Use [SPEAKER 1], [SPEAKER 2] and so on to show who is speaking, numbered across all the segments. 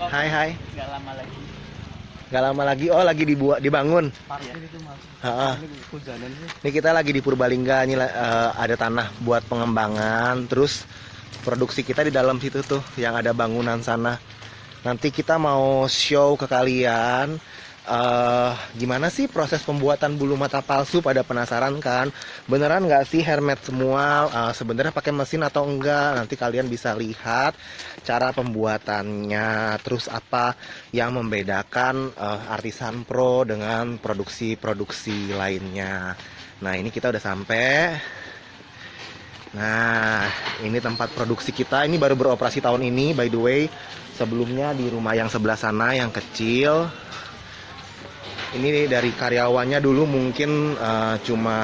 [SPEAKER 1] Hai hai.
[SPEAKER 2] Gak lama lagi.
[SPEAKER 1] Gak lama lagi. Oh lagi dibangun. Ini kita lagi di Purbalingga. Ini ada tanah buat pengembangan. Terus produksi kita di dalam situ tuh, yang ada bangunan sana. Nanti kita mau show ke kalian gimana sih proses pembuatan bulu mata palsu. Pada penasaran kan? Beneran nggak sih handmade semua? Sebenarnya pakai mesin atau enggak? Nanti kalian bisa lihat cara pembuatannya. Terus apa yang membedakan artisan pro dengan produksi-produksi lainnya. Nah ini kita udah sampai. Nah ini tempat produksi kita. Ini baru beroperasi tahun ini by the way. Sebelumnya di rumah yang sebelah sana yang kecil. Ini dari karyawannya dulu mungkin cuma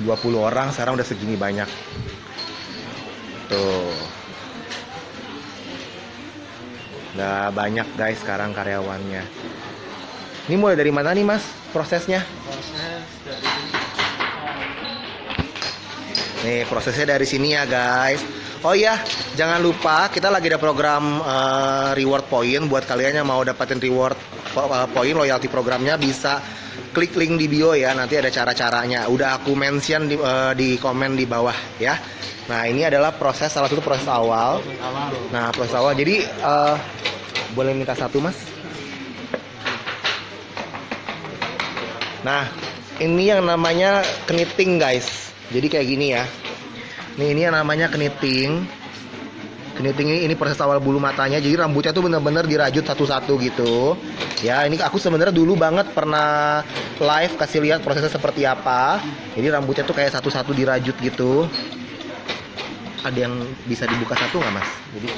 [SPEAKER 1] 20 orang, sekarang udah segini banyak. Tuh. Udah banyak guys sekarang karyawannya. Ini mulai dari mana nih Mas prosesnya?
[SPEAKER 2] Proses dari
[SPEAKER 1] Nih prosesnya dari sini ya guys. Oh iya, jangan lupa kita lagi ada program reward point buat kalian yang mau dapetin reward point loyalty programnya, bisa klik link di bio ya, nanti ada cara-caranya. Udah aku mention di komen di bawah ya. Nah ini adalah salah satu proses awal. Nah proses awal. Jadi boleh minta satu Mas? Nah ini yang namanya kniting guys. Jadi kayak gini ya. Ini yang namanya kniting. Kniting ini proses awal bulu matanya. Jadi rambutnya tuh bener-bener dirajut satu-satu gitu. Ya, ini aku sebenarnya dulu banget pernah live kasih lihat prosesnya seperti apa. Jadi rambutnya tuh kayak satu-satu dirajut gitu. Ada yang bisa dibuka satu nggak Mas? Jadi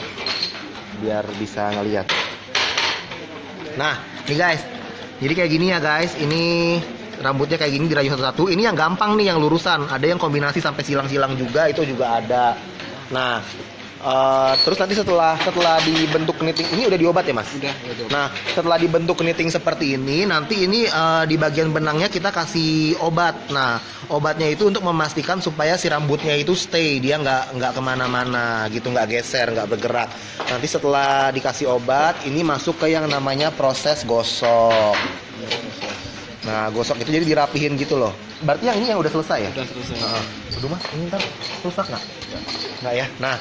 [SPEAKER 1] biar bisa ngeliat. Nah, nih guys. Jadi kayak gini ya guys. Ini rambutnya kayak gini dirajut satu-satu. Ini yang gampang nih, yang lurusan. Ada yang kombinasi sampai silang-silang juga, itu juga ada. Nah, terus nanti setelah dibentuk kniting ini udah diobat ya Mas? Udah. Nah, setelah dibentuk kniting seperti ini, nanti ini di bagian benangnya kita kasih obat. Nah, obatnya itu untuk memastikan supaya si rambutnya itu stay, dia nggak kemana-mana gitu, nggak geser, nggak bergerak. Nanti setelah dikasih obat, ini masuk ke yang namanya proses gosok. Nah, gosok itu jadi dirapihin gitu loh. Berarti yang ini yang udah selesai ya? Udah selesai. Aduh Mas, ini ntar rusak nggak? Nggak ya? Nah,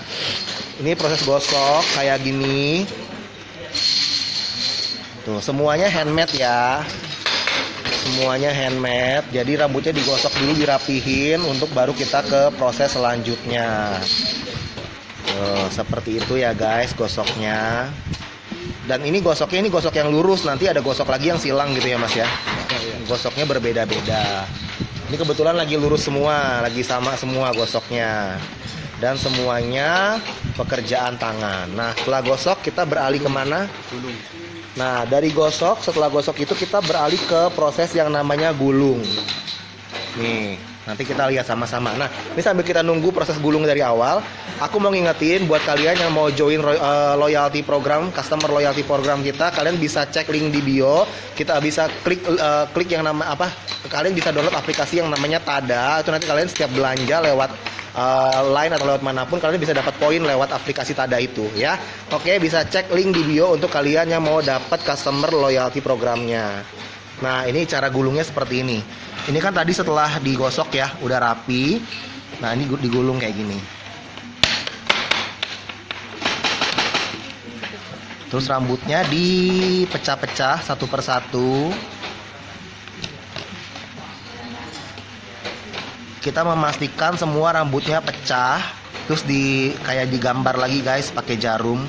[SPEAKER 1] ini proses gosok kayak gini. Tuh, semuanya handmade ya. Semuanya handmade. Jadi rambutnya digosok dulu, dirapihin untuk baru kita ke proses selanjutnya. Tuh, seperti itu ya guys gosoknya. Dan ini gosoknya gosok yang lurus, nanti ada gosok lagi yang silang gitu ya Mas ya. Gosoknya berbeda-beda. Ini kebetulan lagi lurus semua, lagi sama semua gosoknya. Dan semuanya pekerjaan tangan. Nah setelah gosok kita beralih kemana? Gulung. Nah dari gosok, setelah gosok itu kita beralih ke proses yang namanya gulung. Nih nanti kita lihat sama-sama. Nah ini sambil kita nunggu proses gulung dari awal, aku mau ngingetin buat kalian yang mau join loyalty program, customer loyalty program kita, kalian bisa cek link di bio. Kita bisa klik yang nama apa? Kalian bisa download aplikasi yang namanya Tada. Itu nanti kalian setiap belanja lewat line atau lewat manapun, kalian bisa dapat poin lewat aplikasi Tada itu ya. Oke, bisa cek link di bio untuk kalian yang mau dapat customer loyalty programnya. Nah ini cara gulungnya seperti ini. Ini kan tadi setelah digosok ya, udah rapi. Nah ini digulung kayak gini. Terus rambutnya dipecah-pecah satu persatu. Kita memastikan semua rambutnya pecah. Terus kayak digambar lagi guys pakai jarum.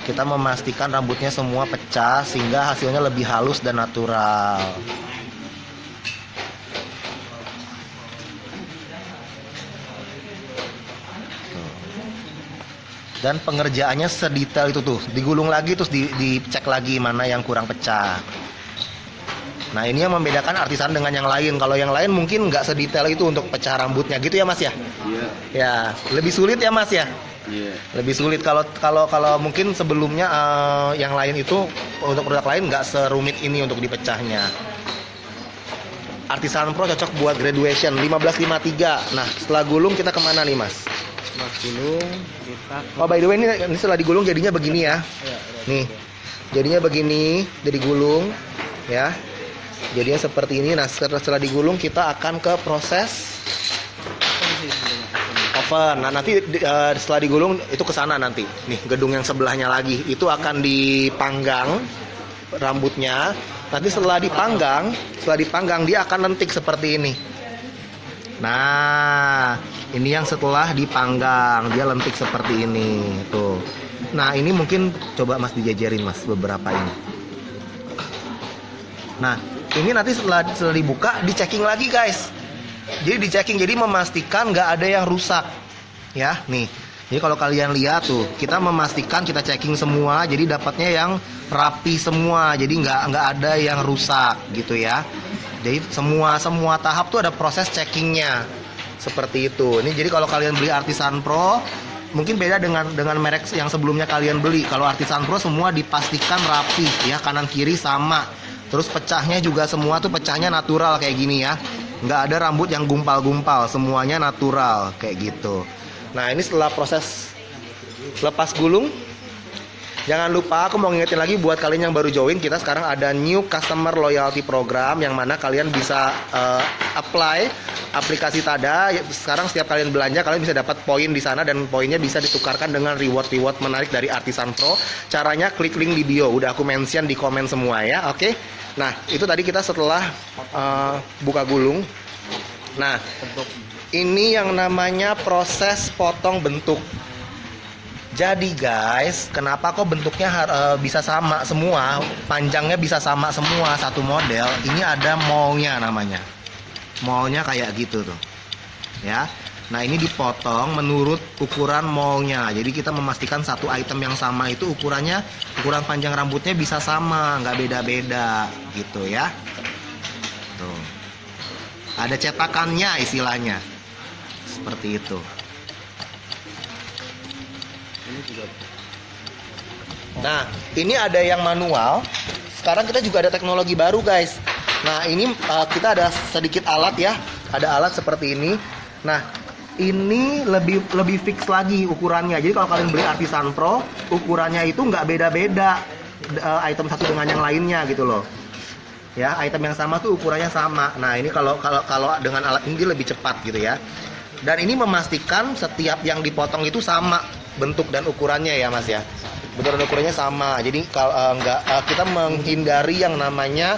[SPEAKER 1] Kita memastikan rambutnya semua pecah sehingga hasilnya lebih halus dan natural. Dan pengerjaannya sedetail itu tuh, digulung lagi terus dicek lagi mana yang kurang pecah. Nah ini yang membedakan artisan dengan yang lain. Kalau yang lain mungkin nggak sedetail itu untuk pecah rambutnya gitu ya Mas ya? Iya. Ya lebih sulit ya Mas ya? Iya. Lebih sulit kalau mungkin sebelumnya yang lain itu untuk produk lain nggak serumit ini untuk dipecahnya. Artisan Pro cocok buat graduation 1553. Nah, setelah gulung kita kemana nih Mas?
[SPEAKER 2] Setelah gulung kita
[SPEAKER 1] Oh by the way ini setelah digulung jadinya begini ya. Nih, jadinya begini, jadi gulung ya. Jadinya seperti ini. Nah, setelah digulung kita akan ke proses oven. Nah, nanti setelah digulung itu ke sana nanti. Nih, gedung yang sebelahnya lagi itu akan dipanggang rambutnya. Nanti setelah dipanggang dia akan lentik seperti ini. Nah, ini yang setelah dipanggang dia lentik seperti ini tuh. Nah, ini mungkin coba Mas dijajarin Mas beberapa ini. Nah, ini nanti setelah dibuka dicek lagi guys. Jadi dicek, jadi memastikan nggak ada yang rusak ya. Nih, jadi kalau kalian lihat tuh, kita memastikan kita checking semua, jadi dapatnya yang rapi semua, jadi nggak ada yang rusak gitu ya. Jadi semua tahap tuh ada proses checkingnya seperti itu. Ini jadi kalau kalian beli Artisan Pro mungkin beda dengan merek yang sebelumnya kalian beli. Kalau Artisan Pro semua dipastikan rapi ya, kanan kiri sama. Terus pecahnya juga semua tuh pecahnya natural kayak gini ya. Nggak ada rambut yang gumpal-gumpal, semuanya natural kayak gitu. Nah, ini setelah proses lepas gulung, jangan lupa aku mau ngingetin lagi buat kalian yang baru join, kita sekarang ada new customer loyalty program yang mana kalian bisa apply aplikasi Tada. Sekarang setiap kalian belanja kalian bisa dapat poin di sana dan poinnya bisa ditukarkan dengan reward menarik dari Artisan Pro. Caranya klik link di bio, udah aku mention di komen semua ya. Oke. Nah, itu tadi kita setelah buka gulung. Nah, ini yang namanya proses potong bentuk. Jadi guys, kenapa kok bentuknya bisa sama semua, panjangnya bisa sama semua satu model? Ini ada maunya namanya. Maunya kayak gitu tuh. Ya. Nah, ini dipotong menurut ukuran maunya. Jadi kita memastikan satu item yang sama itu ukuran panjang rambutnya bisa sama, nggak beda-beda gitu ya. Tuh. Ada cetakannya istilahnya. Seperti itu. Nah, ini ada yang manual. Sekarang kita juga ada teknologi baru, guys. Nah, ini kita ada sedikit alat ya. Ada alat seperti ini. Nah, ini lebih fix lagi ukurannya. Jadi kalau kalian beli Artisan Pro, ukurannya itu nggak beda-beda item satu dengan yang lainnya gitu loh. Ya, item yang sama tuh ukurannya sama. Nah, ini kalau dengan alat ini dia lebih cepat gitu ya. Dan ini memastikan setiap yang dipotong itu sama bentuk dan ukurannya ya, Mas ya. Bentuk dan ukurannya sama. Jadi kalau kita menghindari yang namanya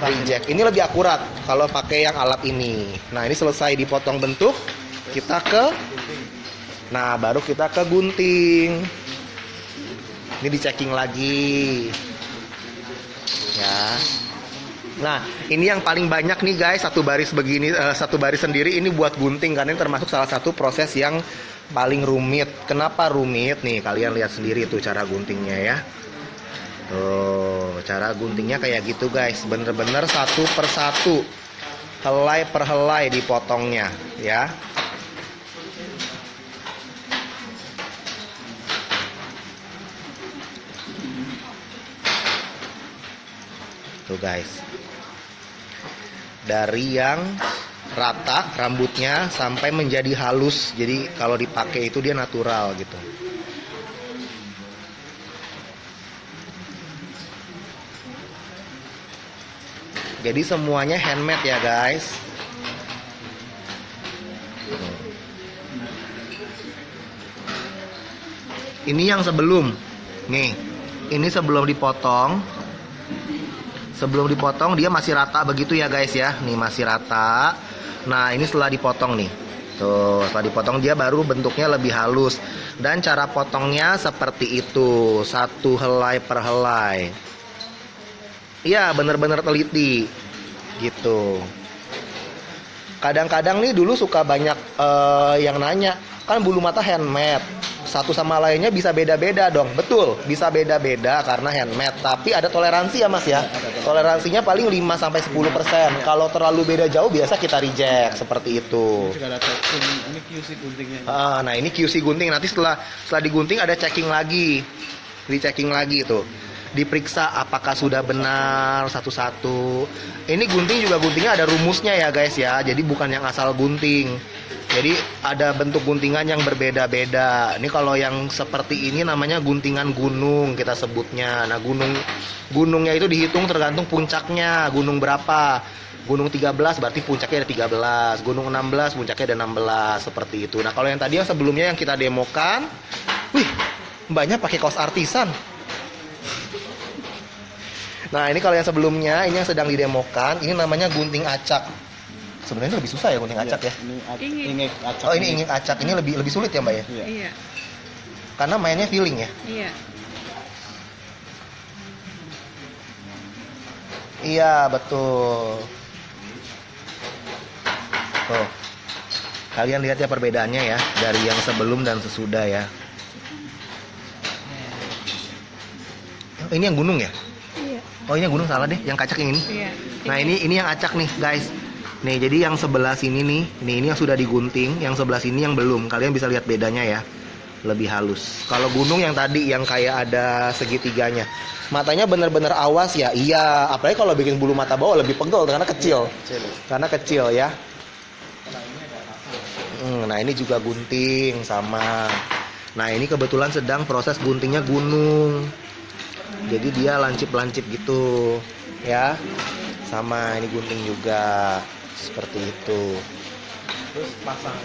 [SPEAKER 1] reject. Ini lebih akurat kalau pakai yang alat ini. Nah, ini selesai dipotong bentuk, baru kita ke gunting. Ini dicekking lagi ya. Nah, ini yang paling banyak nih guys, satu baris begini, satu baris sendiri ini buat gunting karena ini termasuk salah satu proses yang paling rumit. Kenapa rumit? Nih kalian lihat sendiri tuh cara guntingnya ya. Tuh, cara guntingnya kayak gitu guys, bener-bener satu persatu, helai per helai dipotongnya ya. Tuh guys, dari yang rata rambutnya sampai menjadi halus, jadi kalau dipakai itu dia natural gitu. Jadi semuanya handmade ya guys. Ini yang sebelum, nih, ini sebelum dipotong. Sebelum dipotong dia masih rata begitu ya guys ya. Nih masih rata. Nah, ini setelah dipotong nih. Tuh, setelah dipotong dia baru bentuknya lebih halus. Dan cara potongnya seperti itu, satu helai per helai. Iya, bener-bener teliti gitu. Kadang-kadang nih dulu suka banyak yang nanya, kan bulu mata handmade, satu sama lainnya bisa beda-beda dong. Betul, bisa beda-beda karena handmade. Tapi ada toleransi ya Mas ya. Toleransinya paling 5-10%. Kalau terlalu beda jauh biasa kita reject seperti itu.
[SPEAKER 2] Ini QC guntingnya.
[SPEAKER 1] Nah, ini QC gunting. Nanti setelah digunting ada checking lagi. Di checking lagi tuh. diperiksa apakah sudah benar satu-satu. Ini gunting juga guntingnya ada rumusnya ya guys ya, jadi bukan yang asal gunting. Jadi ada bentuk guntingan yang berbeda-beda. Ini kalau yang seperti ini namanya guntingan gunung kita sebutnya. Nah gunungnya itu dihitung tergantung puncaknya, gunung berapa. Gunung 13 berarti puncaknya ada 13, gunung 16 puncaknya ada 16, seperti itu. Nah kalau yang tadi yang sebelumnya yang kita demokan, wih mbaknya pakai kaos artisan. Nah ini kalau yang sebelumnya, ini yang sedang didemokan, ini namanya gunting acak. Sebenarnya lebih susah ya gunting acak ya.
[SPEAKER 2] Ini ingek acak.
[SPEAKER 1] Oh ini ingek acak, ini lebih sulit ya mbak ya?
[SPEAKER 2] Iya.
[SPEAKER 1] Karena mainnya feeling ya.
[SPEAKER 3] Iya.
[SPEAKER 1] Iya betul. Tuh. Kalian lihat ya perbedaannya ya dari yang sebelum dan sesudah ya. Oh, ini yang gunung ya?
[SPEAKER 3] Iya.
[SPEAKER 1] Oh ini yang gunung, salah deh, yang kacak yang ini.
[SPEAKER 3] Iya.
[SPEAKER 1] Nah ini yang acak nih guys. Nih jadi yang sebelah sini nih, ini yang sudah digunting, yang sebelah sini yang belum. Kalian bisa lihat bedanya ya, lebih halus. Kalau gunung yang tadi yang kayak ada segitiganya, matanya bener-bener awas ya. Iya, apalagi kalau bikin bulu mata bawah lebih pegel karena kecil. Karena kecil ya. Nah ini juga gunting sama. Nah ini kebetulan sedang proses guntingnya gunung. Jadi dia lancip-lancip gitu ya. Sama ini gunting juga seperti itu.
[SPEAKER 2] Terus pasang.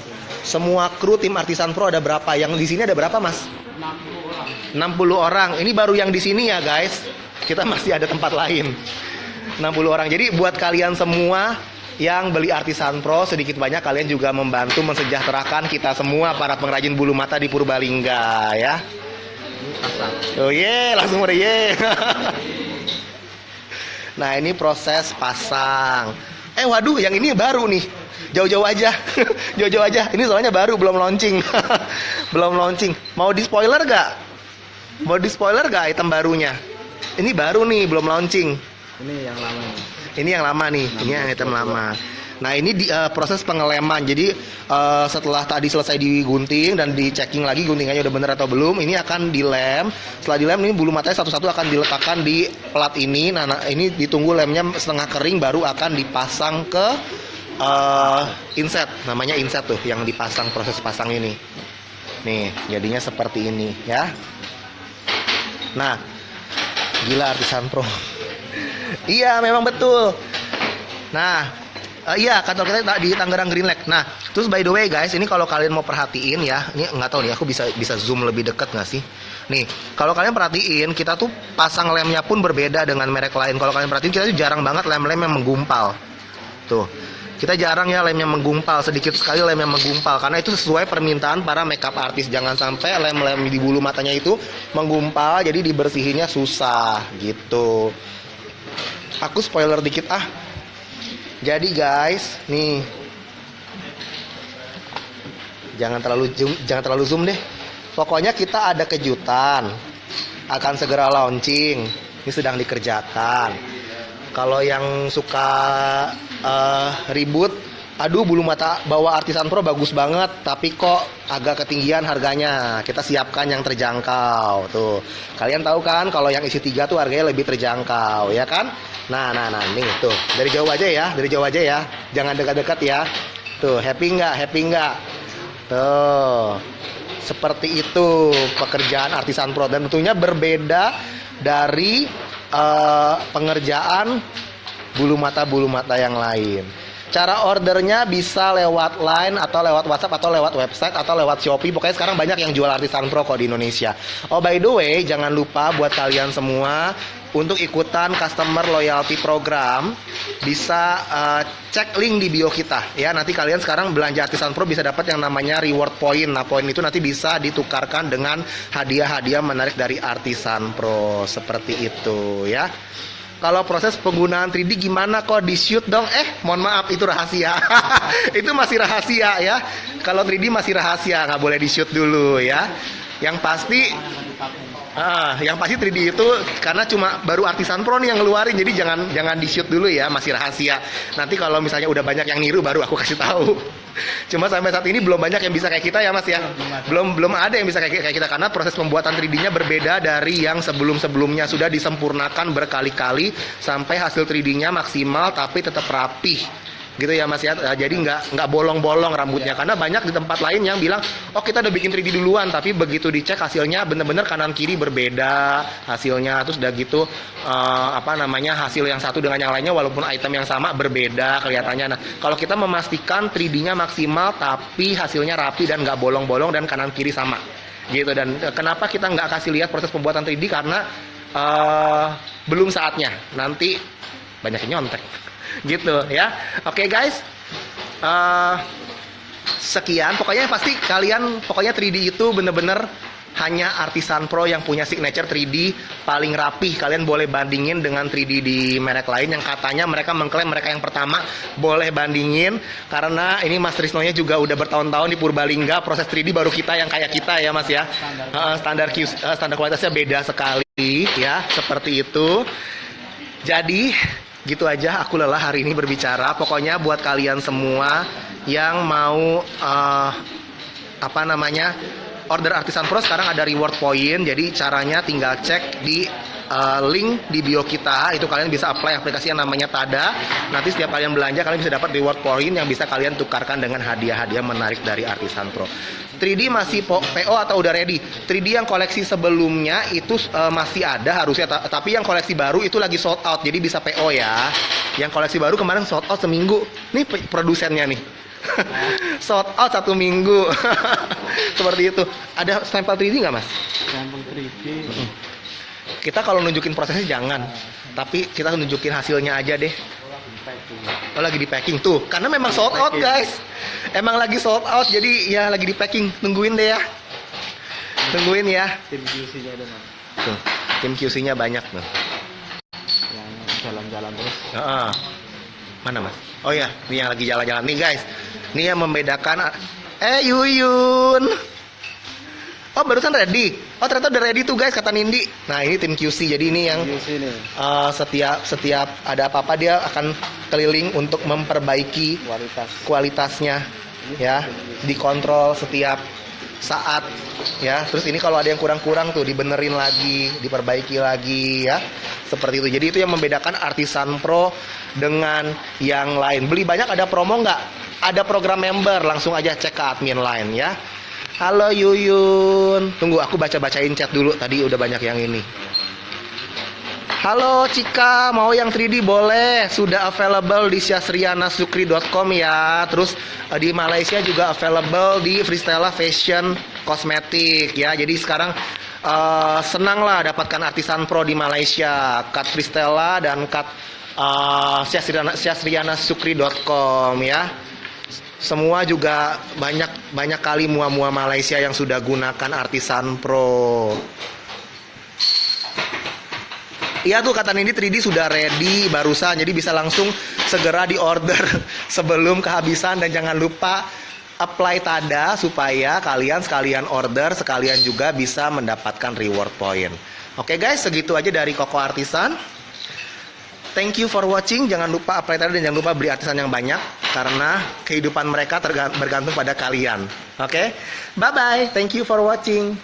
[SPEAKER 1] Semua kru tim Artisan Pro ada berapa? Yang di sini ada berapa mas? 60 orang. Ini baru yang di sini ya guys. Kita masih ada tempat lain. 60 orang. Jadi buat kalian semua yang beli Artisan Pro, sedikit banyak kalian juga membantu mensejahterakan kita semua para pengrajin bulu mata di Purbalingga ya. Oh ye, langsung ye. Nah ini proses pasang. Waduh, yang ini baru nih. Jauh-jauh aja. Jauh-jauh aja. Ini soalnya baru, belum launching. Belum launching. Mau di spoiler gak? Mau di spoiler gak item barunya? Ini baru nih, belum launching.
[SPEAKER 2] Ini yang lama nih.
[SPEAKER 1] Ini yang lama nih. Ini yang item lama. Nah ini proses pengeleman. Jadi setelah tadi selesai digunting dan dicekking lagi guntingannya udah bener atau belum, ini akan dilem. Setelah dilem ini bulu matanya satu-satu akan diletakkan di plat ini. Nah ini ditunggu lemnya setengah kering baru akan dipasang ke inset. Namanya inset tuh yang dipasang, proses pasang ini. Nih jadinya seperti ini ya. Nah gila Artisan Pro. Iya memang betul. Nah iya, kantor kita di Tangerang Green Lake. Nah, terus by the way guys, ini kalau kalian mau perhatiin ya, ini nggak tahu nih, aku bisa zoom lebih dekat nggak sih? Nih, kalau kalian perhatiin, kita tuh pasang lemnya pun berbeda dengan merek lain. Kalau kalian perhatiin, kita tuh jarang banget lem-lem yang menggumpal. Tuh, kita jarang ya lem yang menggumpal, sedikit sekali lem yang menggumpal. Karena itu sesuai permintaan para makeup artist. Jangan sampai lem-lem di bulu matanya itu menggumpal, jadi dibersihinnya susah gitu. Aku spoiler dikit ah. Jadi guys, nih jangan terlalu zoom deh. Pokoknya kita ada kejutan, akan segera launching. Ini sedang dikerjakan. Kalau yang suka ribut, aduh bulu mata bawah Artisan Pro bagus banget, tapi kok agak ketinggian harganya. Kita siapkan yang terjangkau. Tuh, kalian tahu kan kalau yang isi 3 tuh harganya lebih terjangkau, ya kan? Nah, nih tuh dari jauh aja ya, jangan dekat-dekat ya. Tuh, happy nggak? Tuh, seperti itu pekerjaan Artisan Pro dan tentunya berbeda dari pengerjaan bulu mata yang lain. Cara ordernya bisa lewat line atau lewat WhatsApp atau lewat website atau lewat Shopee. Pokoknya sekarang banyak yang jual Artisan Pro kok di Indonesia. Oh by the way, jangan lupa buat kalian semua untuk ikutan customer loyalty program, bisa cek link di bio kita ya. Nanti kalian sekarang belanja Artisan Pro bisa dapat yang namanya reward point. Nah poin itu nanti bisa ditukarkan dengan hadiah-hadiah menarik dari Artisan Pro seperti itu ya. Kalau proses penggunaan 3D gimana kok di shoot dong? Mohon maaf itu rahasia. Itu masih rahasia ya. Kalau 3D masih rahasia, nggak boleh di shoot dulu ya. Yang pasti yang pasti 3D itu karena cuma baru Artisan Pro nih yang ngeluarin, jadi jangan di shoot dulu ya, masih rahasia. Nanti kalau misalnya udah banyak yang niru baru aku kasih tahu. Cuma sampai saat ini belum banyak yang bisa kayak kita ya Mas ya. Belum ada yang bisa kayak kita karena proses pembuatan 3D-nya berbeda dari yang sebelumnya, sudah disempurnakan berkali-kali sampai hasil 3D-nya maksimal tapi tetap rapih. Gitu ya Mas ya. Jadi nggak bolong-bolong rambutnya karena banyak di tempat lain yang bilang oh kita udah bikin 3D duluan tapi begitu dicek hasilnya bener-bener kanan kiri berbeda hasilnya, terus udah gitu hasil yang satu dengan yang lainnya walaupun item yang sama berbeda kelihatannya. Nah kalau kita memastikan 3D-nya maksimal tapi hasilnya rapi dan nggak bolong-bolong dan kanan kiri sama gitu. Dan kenapa kita nggak kasih lihat proses pembuatan 3D karena belum saatnya, nanti banyak yang nyontek gitu ya. Oke guys, sekian pokoknya pasti kalian 3D itu bener-bener hanya Artisan Pro yang punya signature 3D paling rapih. Kalian boleh bandingin dengan 3D di merek lain yang katanya mereka mengklaim mereka yang pertama. Boleh bandingin karena ini Mas Trisnonya juga udah bertahun-tahun di Purbalingga, proses 3D baru kita yang kayak kita ya Mas ya. Standar kualitasnya beda sekali ya, seperti itu. Jadi gitu aja, aku lelah hari ini berbicara. Pokoknya buat kalian semua yang mau order Artisan Pro sekarang ada reward point. Jadi caranya tinggal cek di link di bio kita, itu kalian bisa apply aplikasi yang namanya Tada. Nanti setiap kalian belanja kalian bisa dapat reward point yang bisa kalian tukarkan dengan hadiah-hadiah menarik dari Artisan Pro. 3D masih PO atau udah ready? 3D yang koleksi sebelumnya itu masih ada harusnya, tapi yang koleksi baru itu lagi sold out, jadi bisa PO ya. Yang koleksi baru kemarin sold out seminggu. Nih produsennya nih. Sold out 1 minggu. Seperti itu. Ada sampel 3D nggak Mas?
[SPEAKER 2] Sampel 3D.
[SPEAKER 1] Kita kalau nunjukin prosesnya jangan, tapi kita nunjukin hasilnya aja deh. Oh lagi di packing tuh, karena memang sold out guys. Emang lagi sold out, jadi ya lagi di packing. Tungguin deh ya. Tungguin ya.
[SPEAKER 2] Tim QC-nya ada Mas.
[SPEAKER 1] Tuh, tim QC-nya banyak tuh.
[SPEAKER 2] Yang jalan-jalan terus.
[SPEAKER 1] Mana Mas? Oh ya, ini yang lagi jalan-jalan nih guys. Ini yang membedakan. Yuyun. Oh barusan ready. Oh ternyata udah ready tuh guys kata Nindi. Nah ini tim QC. Jadi ini yang setiap ada apa-apa dia akan keliling untuk memperbaiki kualitasnya ya. Dikontrol setiap saat ya. Terus ini kalau ada yang kurang-kurang tuh dibenerin lagi, diperbaiki lagi ya. Seperti itu. Jadi itu yang membedakan Artisan Pro dengan yang lain. Beli banyak ada promo nggak? Ada program member, langsung aja cek ke admin line ya. Halo Yuyun. Tunggu aku baca-bacain chat dulu. Tadi udah banyak yang ini. Halo Cika, mau yang 3D boleh. Sudah available di syasrianasukri.com ya. Terus di Malaysia juga available di Freestella Fashion Cosmetic ya. Jadi sekarang senanglah dapatkan Artisan Pro di Malaysia. Cut Freestella dan cut syasrianasukri.com ya. Semua juga banyak kali mua-mua Malaysia yang sudah gunakan Artisan Pro. Iya tuh kata Nindi 3D sudah ready barusan, jadi bisa langsung segera di order sebelum kehabisan. Dan jangan lupa apply Tada supaya kalian sekalian order sekalian juga bisa mendapatkan reward point. Oke guys, segitu aja dari Koko Artisan. Thank you for watching. Jangan lupa apply Tada dan jangan lupa beli artisan yang banyak karena kehidupan mereka bergantung pada kalian. Oke? Bye bye. Thank you for watching.